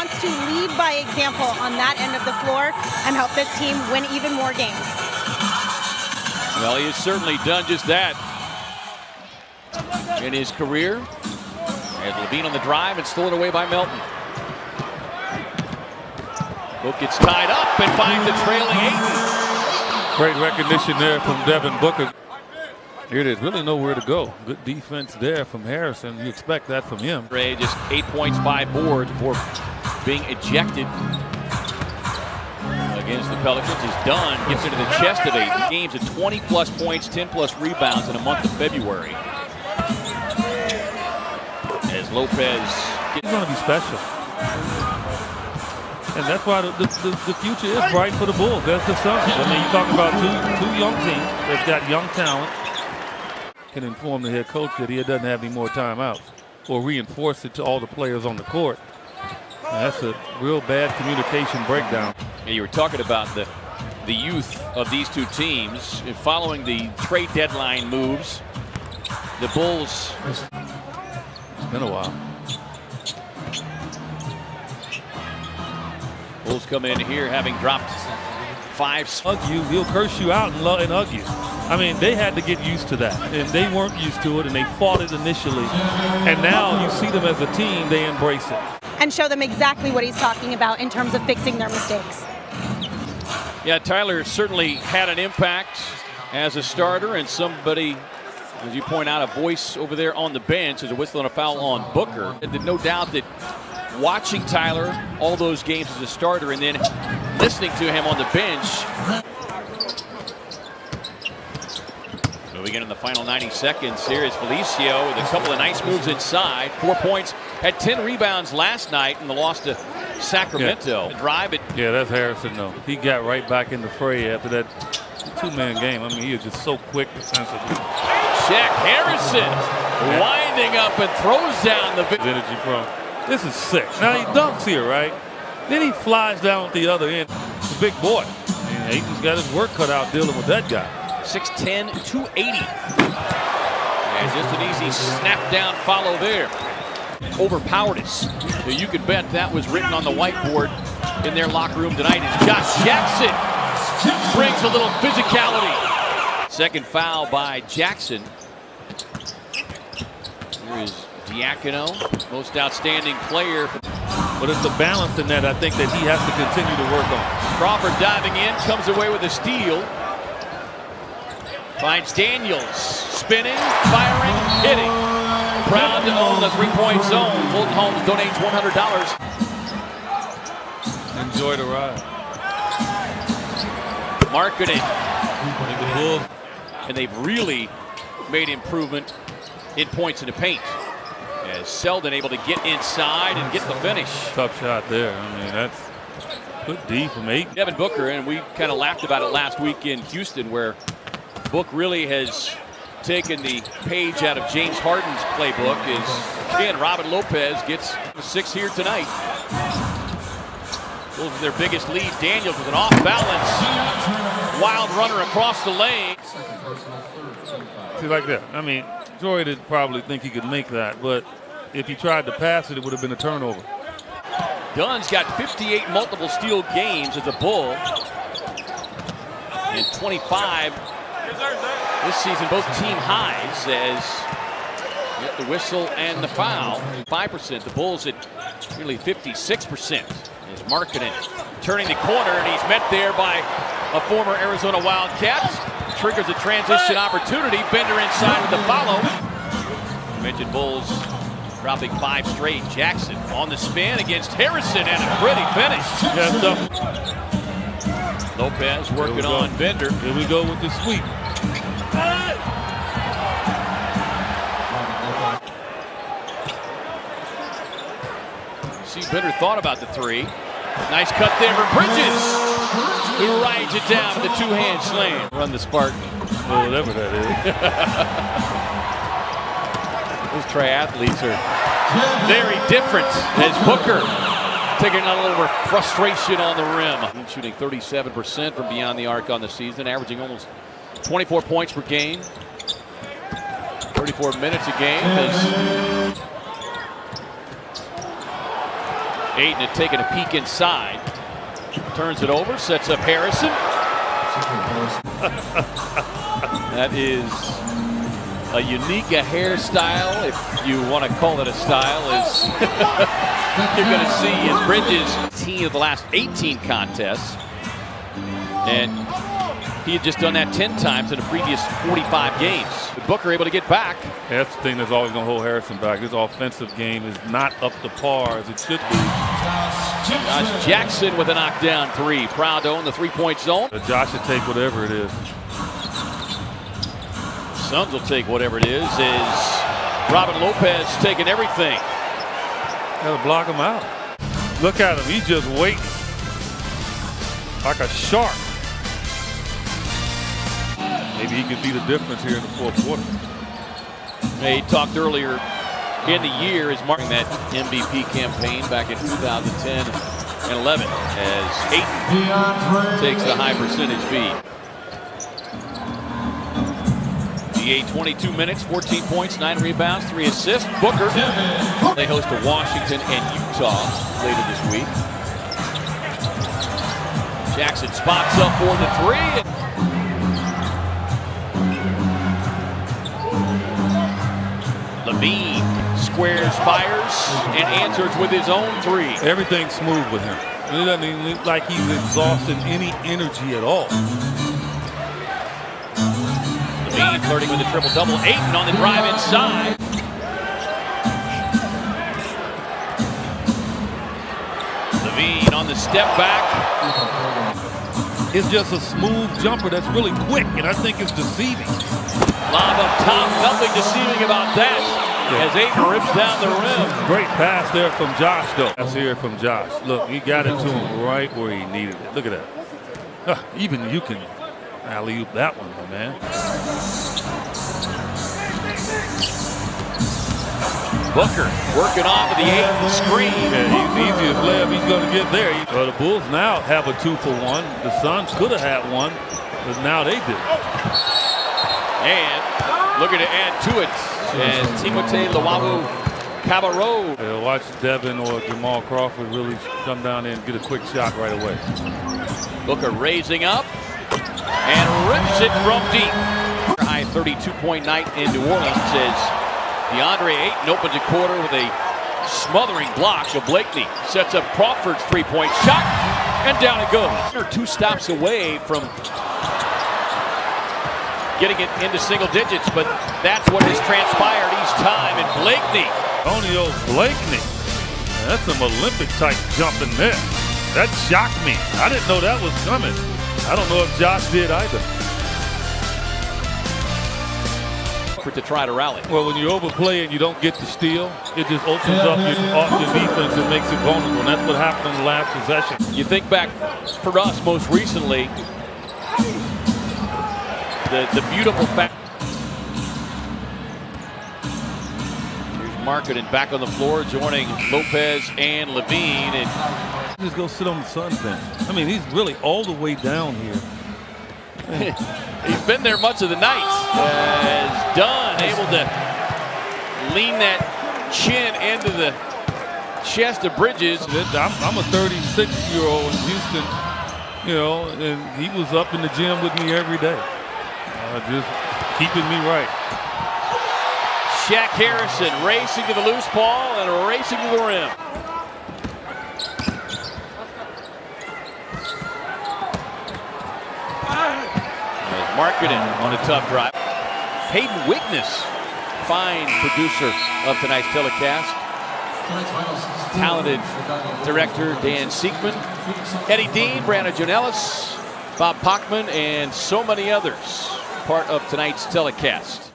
wants to lead by example on that end of the floor and help this team win even more games. Well, he has certainly done just that in his career. And Levine on the drive and stolen away by Melton. Book gets tied up and finds the trailing Ayton. Great recognition there from Devin Booker. Here, there's really nowhere to go. Good defense there from Harrison. You expect that from him. Ray just 8 points, 5 boards before being ejected against the Pelicans. Is done. Gets into the chest of Ayton. Games at 20-plus points, 10-plus rebounds in a month of February. As Lopez He's going to be special. And that's why the future is bright for the Bulls. That's the Suns. I mean, you're talking about two young teams that's got young talent. Can inform the head coach that he doesn't have any more timeouts or reinforce it to all the players on the court. And that's a real bad communication breakdown. Yeah, you were talking about the youth of these two teams. Following the trade deadline moves, the Bulls... It's been a while. Bulls come in here having dropped 5. Hug you, he'll curse you out and hug you. I mean, they had to get used to that, and they weren't used to it, and they fought it initially. And now you see them as a team, they embrace it. And show them exactly what he's talking about in terms of fixing their mistakes. Yeah, Tyler certainly had an impact as a starter, and somebody, as you point out, a voice over there on the bench. There's a whistle and a foul on Booker. And no doubt that watching Tyler all those games as a starter and then listening to him on the bench. Moving in the final 90 seconds, here is Felicio with a couple of nice moves inside. 4 points, had 10 rebounds last night in the loss to Sacramento. Yeah. Drive it. Yeah, that's Harrison, though. He got right back in the fray after that two-man game. I mean, he was just so quick defensively. Check Harrison winding up and throws down the energy from. This is sick. Now he dunks here, right? Then he flies down at the other end. He's a big boy. And Ayton's got his work cut out dealing with that guy. 6'10", 280. And just an easy snap down follow there. Overpowered us. You could bet that was written on the whiteboard in their locker room tonight. As Josh Jackson brings a little physicality. Second foul by Jackson. Here is Diacono, most outstanding player. But it's the balance in that I think that he has to continue to work on. Crawford diving in, comes away with a steal. Finds Daniels, spinning, firing, hitting. Proud to own the three-point zone. Fulton Homes donates $100. Enjoy the ride. Marketing. And they've really made improvement in points in the paint. As Selden able to get inside and get the finish. Tough shot there. I mean, that's good D from Ayton. Devin Booker, and we kind of laughed about it last week in Houston, where Book really has taken the page out of James Harden's playbook. Is again, Robin Lopez gets 6 here tonight. Those are their biggest lead. Daniels with an off-balance wild runner across the lane. See, like that. I mean, Joy didn't probably think he could make that, but if he tried to pass it, it would have been a turnover. Dunn's got 58 multiple steal games as a Bull. And 25 this season, both team highs, as get the whistle and the foul. 5%, the Bulls at nearly 56%. As Markkanen turning the corner, and he's met there by a former Arizona Wildcat. Triggers a transition opportunity. Bender inside with the follow. You mentioned Bulls dropping 5 straight. Jackson on the spin against Harrison, and a pretty finish. Lopez working on Bender. Here we go with the sweep. See, Bender thought about the 3. Nice cut there for Bridges, who rides it down with a two-hand slam. Run the Spartan. Well, whatever that is. Those triathletes are very different, as Booker taking a little frustration on the rim. He's shooting 37% from beyond the arc on the season, averaging almost 24 points per game. 34 minutes a game. Aiden had taken a peek inside. Turns it over, sets up Harrison. That is a unique hairstyle, if you want to call it a style, as you're going to see in Bridges' team of the last 18 contests. And he had just done that 10 times in the previous 45 games. But Booker able to get back. Yeah, that's the thing that's always going to hold Harrison back. His offensive game is not up to par as it should be. Josh Jackson with a knockdown three. Proud to own the three-point zone. Josh should take whatever it is. Suns will take whatever it is. Robin Lopez taking everything. Got to block him out. Look at him. He's just waiting like a shark. Maybe he could be the difference here in the fourth quarter. He talked earlier in the year as marking that MVP campaign back in 2010 and 11 as Ayton takes the high percentage feed. DA 22 minutes, 14 points, 9 rebounds, 3 assists. Booker. They host to Washington and Utah later this week. Jackson spots up for the three. Levine squares, fires, and answers with his own three. Everything's smooth with him. It doesn't even look like he's exhausting any energy at all. Levine flirting with the triple-double. Ayton on the drive inside. Levine on the step back. It's just a smooth jumper that's really quick, and I think it's deceiving. Lob up top, nothing deceiving about that. As Ayton rips down the rim. Great pass there from Josh, though. Let's hear it from Josh. Look, he got it to him right where he needed it. Look at that. Even you can alley-oop that one, my man. Booker working off of the Ayton screen. Yeah, he's the easiest layup he's going to get there. Well, the Bulls now have a 2-for-1. The Suns could have had one, but now they did. And looking to add to it. And Timothé Luwawu Cabarrot. Yeah, watch Devin or Jamal Crawford really come down there and get a quick shot right away. Booker raising up and rips it from deep. High 32-point night in New Orleans as DeAndre Ayton opens a quarter with a smothering block of Blakeney. Sets up Crawford's three-point shot, and down it goes. They're 2 stops away from getting it into single digits, but that's what has transpired each time. And Blakeney. Antonio Blakeney. That's some Olympic-type jumping there. That shocked me. I didn't know that was coming. I don't know if Josh did either. To try to rally. Well, when you overplay and you don't get the steal, it just opens up your defense and makes it vulnerable. And that's what happened on the last possession. You think back for us most recently, the beautiful fact. Here's Markkanen back on the floor, joining Lopez and Levine. And just go sit on the Suns bench. I mean, he's really all the way down here. He's been there much of the night. As Dunn able to lean that chin into the chest of Bridges. I'm a 36-year-old in Houston, you know, and he was up in the gym with me every day. Just keeping me right. Shaq Harrison racing to the loose ball and racing to the rim. Markkanen on a tough drive. Hayden Wickness, fine producer of tonight's telecast. Talented director Dan Siegman, Eddie Dean, Brandon Jonelis, Bob Pockman, and so many others part of tonight's telecast.